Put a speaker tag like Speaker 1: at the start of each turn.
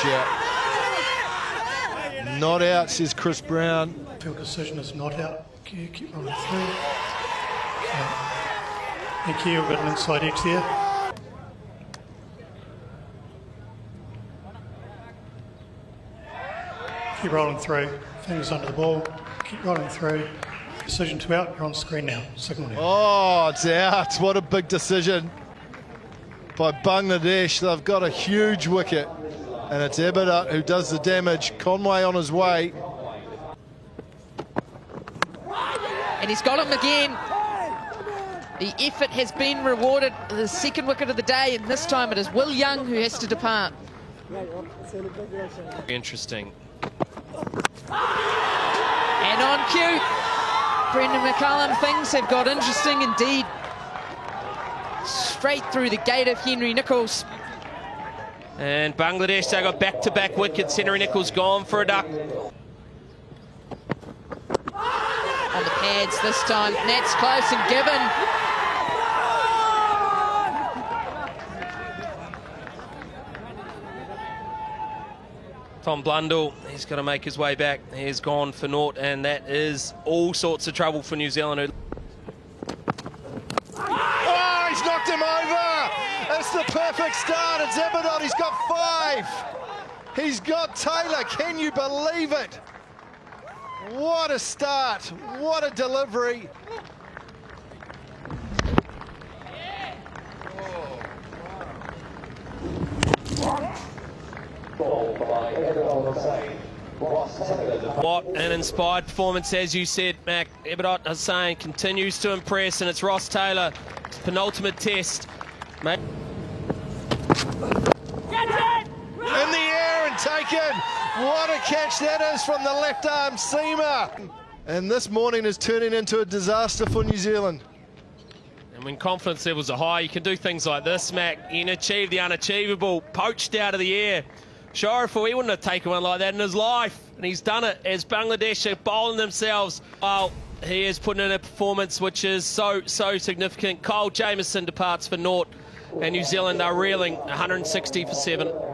Speaker 1: shout. Not out, says Chris Brown.
Speaker 2: Field decision is not out. Keep rolling through. Thank you, we've got an inside edge there. Keep rolling through. Fingers under the ball. Keep rolling through. Decision to out. You're on screen now. Signal now.
Speaker 1: Oh, it's out. What a big decision by Bangladesh. They've got a huge wicket. And it's Ebadot who does the damage. Conway on his way.
Speaker 3: And he's got him again. The effort has been rewarded. The second wicket of the day, and this time it is Will Young who has to depart.
Speaker 4: Interesting.
Speaker 3: And on cue, Brendan McCullum, things have got interesting indeed. Straight through the gate of Henry Nicholls.
Speaker 4: And Bangladesh, they got back-to-back wickets. Henry Nicholls gone for a duck.
Speaker 3: On the pads this time, Nat's close and given.
Speaker 4: Tom Blundell, he's got to make his way back. He's gone for naught, and that is all sorts of trouble for New Zealand.
Speaker 1: Oh, he's knocked him over. It's the perfect start. It's Ebadot. He's got 5. He's got Taylor. Can you believe it? What a start. What a delivery.
Speaker 4: What an inspired performance, as you said, Mac. Ebadot Hossain continues to impress, and it's Ross Taylor, his penultimate test. Mate.
Speaker 1: In the air and taken. What a catch that is from the left arm seamer. And this morning is turning into a disaster for New Zealand.
Speaker 4: And when confidence levels are high, you can do things like this, Mac. You can achieve the unachievable, poached out of the air. Shariful, he wouldn't have taken one like that in his life, and he's done it as Bangladesh are bowling themselves. Well, he is putting in a performance which is so significant. Kyle Jamieson departs for naught, and New Zealand are reeling 160 for 7.